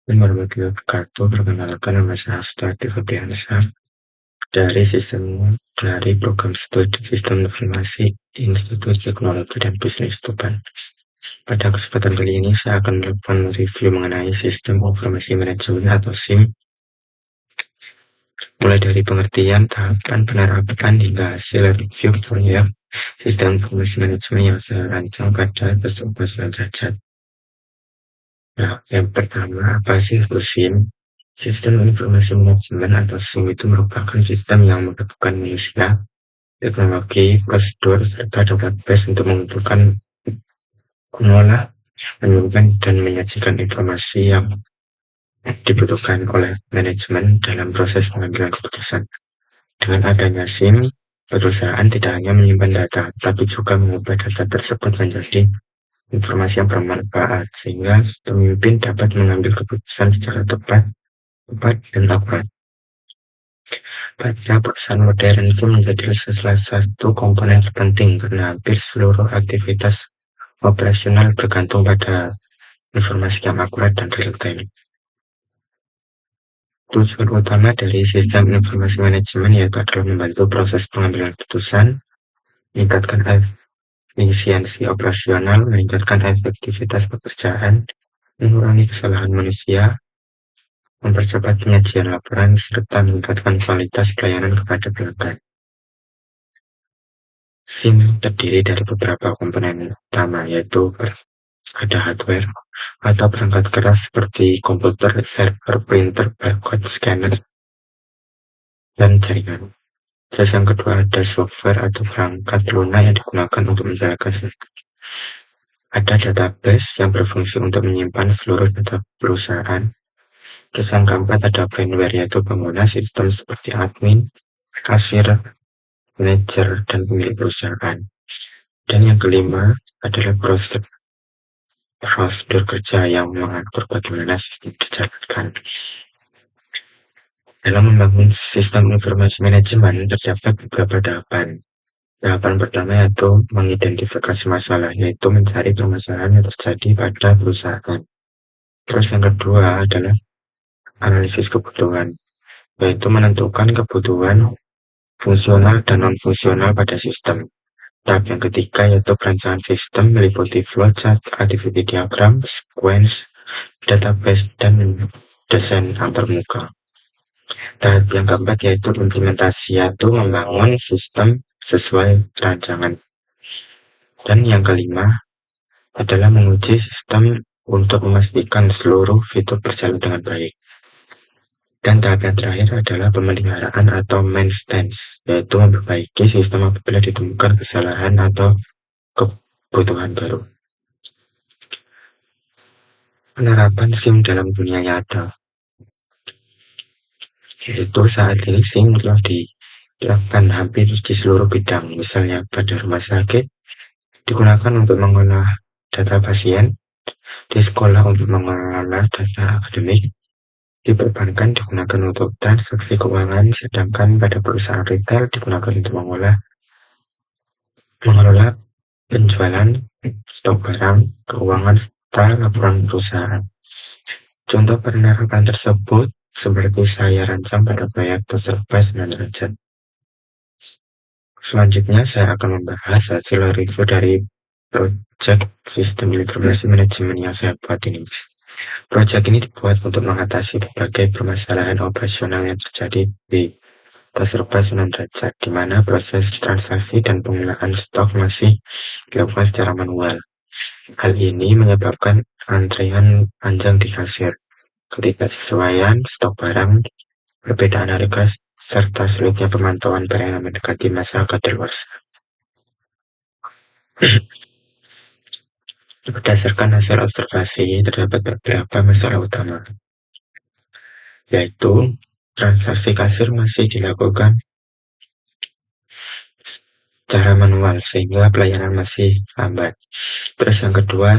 Warahmatullahi wabarakatuh. Perkenalkan, nama saya Astadi Febriansyah dari program studi Sistem Informasi Institut Teknologi dan Bisnis Tuban. Pada kesempatan kali ini saya akan melakukan review mengenai Sistem Informasi Manajemen atau SIM, mulai dari pengertian, tahapan, penerapan, hingga hasil review proyek Sistem Informasi Manajemen yang saya rancang pada 19 derajat. Nah, yang pertama, apa sih itu SIM? Sistem Informasi Manajemen atau SIM itu merupakan sistem yang menggabungkan manusia, teknologi, prosedur, serta database untuk mengumpulkan, mengolah, menyimpan, dan menyajikan informasi yang dibutuhkan oleh manajemen dalam proses pengambilan keputusan. Dengan adanya SIM, perusahaan tidak hanya menyimpan data, tapi juga mengubah data tersebut menjadi informasi yang bermanfaat, sehingga pemimpin dapat mengambil keputusan secara tepat dan akurat. Pada perusahaan modern itu menjadi salah satu komponen terpenting karena hampir seluruh aktivitas operasional bergantung pada informasi yang akurat dan real time. Tujuan utama dari sistem informasi manajemen yaitu adalah membantu proses pengambilan keputusan, meningkatkan efisiensi operasional, meningkatkan efektivitas pekerjaan, mengurangi kesalahan manusia, mempercepat penyajian laporan, serta meningkatkan kualitas pelayanan kepada pelanggan. SIM terdiri dari beberapa komponen utama, yaitu ada hardware atau perangkat keras seperti komputer, server, printer, barcode, scanner, dan jaringan. Terus yang kedua ada software atau perangkat lunak yang digunakan untuk menjalankan sistem. Ada database yang berfungsi untuk menyimpan seluruh data perusahaan. Terus yang keempat ada firmware, yaitu pengguna sistem seperti admin, kasir, manajer, dan pemilik perusahaan. Dan yang kelima adalah prosedur kerja yang mengatur bagaimana sistem dijalankan. Dalam membangun sistem informasi manajemen terdapat beberapa tahapan. Tahapan pertama yaitu mengidentifikasi masalah, yaitu mencari permasalahan yang terjadi pada perusahaan. Terus yang kedua adalah analisis kebutuhan, yaitu menentukan kebutuhan fungsional dan non-fungsional pada sistem. Tahap yang ketiga yaitu perencanaan sistem meliputi flowchart, activity diagram, sequence, database, dan desain antarmuka. Tahap yang keempat yaitu implementasi, yaitu membangun sistem sesuai rancangan. Dan yang kelima adalah menguji sistem untuk memastikan seluruh fitur berjalan dengan baik. Dan tahap yang terakhir adalah pemeliharaan atau maintenance, yaitu memperbaiki sistem apabila ditemukan kesalahan atau kebutuhan baru. Penerapan SIM dalam dunia nyata, yaitu saat ini SIM telah diterapkan hampir di seluruh bidang. Misalnya pada rumah sakit digunakan untuk mengolah data pasien, di sekolah untuk mengelola data akademik, di perbankan digunakan untuk transaksi keuangan, sedangkan pada perusahaan retail digunakan untuk mengelola penjualan, stok barang, keuangan, serta laporan perusahaan. Contoh penerapan tersebut seperti saya rancang pada proyek Terserba 9 derajat. Selanjutnya saya akan membahas hasil review dari proyek Sistem Informasi Manajemen yang saya buat ini. Proyek ini dibuat untuk mengatasi berbagai permasalahan operasional yang terjadi di Terserba 9 derajat, di mana proses transaksi dan penggunaan stok masih dilakukan secara manual. Hal ini menyebabkan antrean panjang di kasir, ketidaksesuaian stok barang, perbedaan harga, serta sulitnya pemantauan barang yang mendekati masa kadaluarsa. Berdasarkan hasil observasi, terdapat beberapa masalah utama, yaitu transaksi kasir masih dilakukan secara manual sehingga pelayanan masih lambat. Terus yang kedua,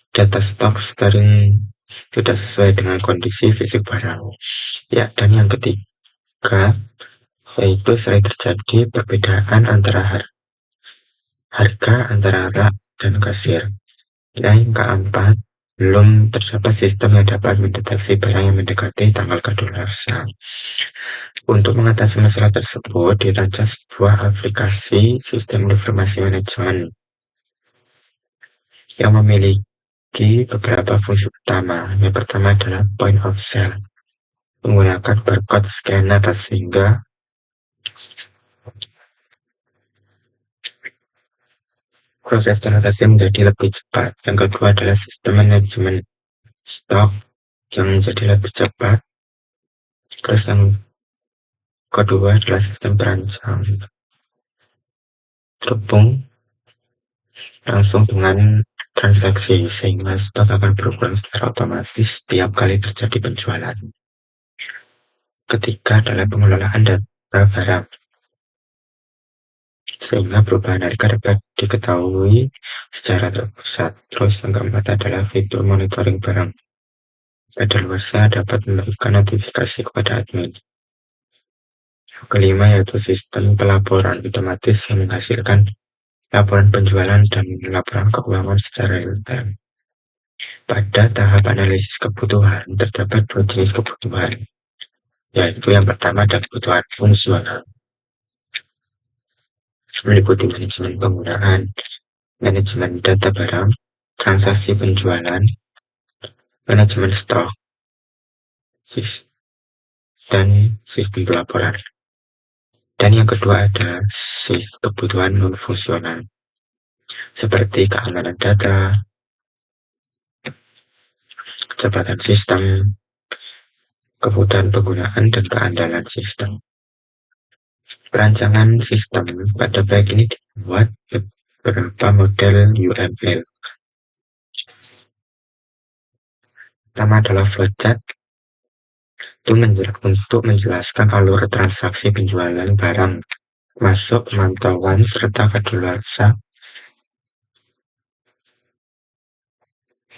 data stok sering tidak sesuai dengan kondisi fisik barang. Ya, dan yang ketiga yaitu sering terjadi perbedaan antara harga antara rak dan kasir. Yang keempat, belum terdapat sistem yang dapat mendeteksi barang yang mendekati tanggal kadaluarsa. Untuk mengatasi masalah tersebut, dirancang sebuah aplikasi sistem informasi manajemen yang memiliki beberapa fungsi utama. Yang pertama adalah point of sale, menggunakan barcode scanner sehingga proses transaksi menjadi lebih cepat. Yang kedua adalah sistem manajemen stok yang menjadi lebih cepat. Terus yang kedua adalah sistem perancang terhubung langsung dengan transaksi sehingga stok akan berulang secara otomatis setiap kali terjadi penjualan. Ketiga adalah pengelolaan data barang sehingga perubahan harga dapat diketahui secara terpusat. Terus yang keempat adalah fitur monitoring barang. Kadaluarsa dapat memberikan notifikasi kepada admin. Yang kelima yaitu sistem pelaporan otomatis yang menghasilkan laporan penjualan dan laporan keuangan secara real-time. Pada tahap analisis kebutuhan, terdapat dua jenis kebutuhan, yaitu yang pertama adalah kebutuhan fungsional, meliputi manajemen penggunaan, manajemen data barang, transaksi penjualan, manajemen stok, dan sistem pelaporan. Dan yang kedua ada kebutuhan non-fungsional, seperti keamanan data, kecepatan sistem, kemudahan penggunaan, dan keandalan sistem. Perancangan sistem pada proyek ini dibuat beberapa model UML. Pertama adalah flowchart, itu untuk menjelaskan alur transaksi penjualan barang, masuk pemantauan serta kadaluarsa.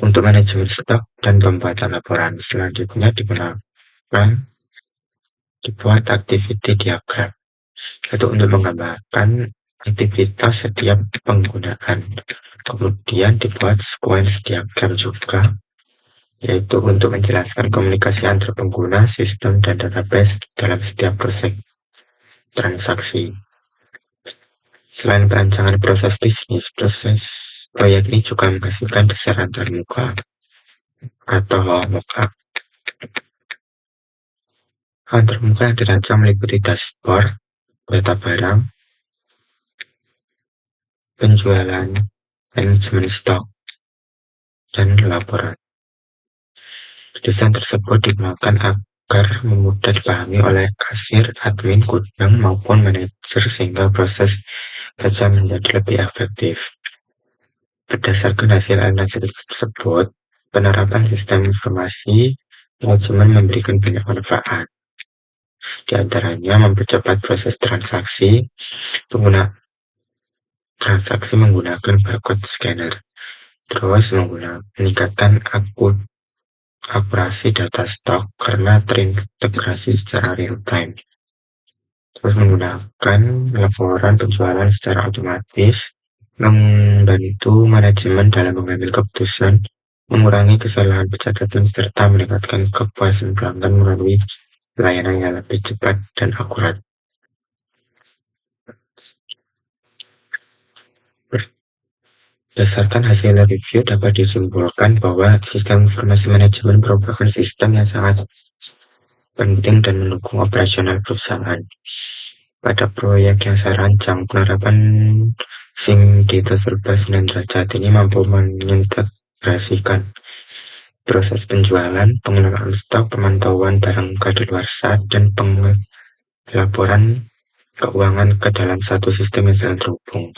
Untuk manajemen stok dan pembuatan laporan selanjutnya dibuat activity diagram, itu untuk menggambarkan aktivitas setiap penggunaan. Kemudian dibuat sequence diagram juga, yaitu untuk menjelaskan komunikasi antar pengguna, sistem, dan database dalam setiap proses transaksi. Selain perancangan proses bisnis, proses proyek ini juga menghasilkan desain antarmuka atau mockup. Antarmuka yang dirancang meliputi dashboard, data barang, penjualan, manajemen stok, dan laporan. Desain tersebut digunakan agar mudah dipahami oleh kasir, admin, gudang, maupun manajer sehingga proses kerja menjadi lebih efektif. Berdasarkan hasil analisis tersebut, penerapan sistem informasi manajemen memberikan banyak manfaat. Di antaranya mempercepat proses transaksi, menggunakan barcode scanner, terus meningkatkan akurasi data stok karena terintegrasi secara real time, terus menggunakan laporan penjualan secara otomatis, membantu manajemen dalam mengambil keputusan, mengurangi kesalahan pencatatan, serta meningkatkan kepuasan pelanggan melalui pelayanan yang lebih cepat dan akurat. Berdasarkan hasil review dapat disimpulkan bahwa sistem informasi manajemen merupakan sistem yang sangat penting dan mendukung operasional perusahaan. Pada proyek yang saya rancang, penerapan SIM Data Serba 9 derajat ini mampu mengintegrasikan proses penjualan, pengelolaan stok, pemantauan barang kadaluarsa, dan pelaporan keuangan ke dalam satu sistem yang saling terhubung.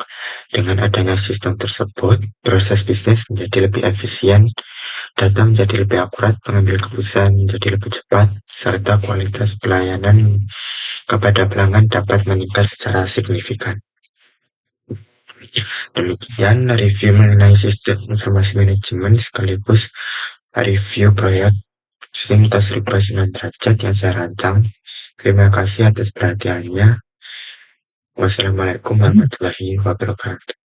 Dengan adanya sistem tersebut, proses bisnis menjadi lebih efisien, data menjadi lebih akurat, pengambil keputusan menjadi lebih cepat, serta kualitas pelayanan kepada pelanggan dapat meningkat secara signifikan. Demikian review mengenai sistem informasi manajemen sekaligus review proyek SIM Tasribah 9 derajat yang saya rancang. Terima kasih atas perhatiannya. Wassalamualaikum warahmatullahi wabarakatuh.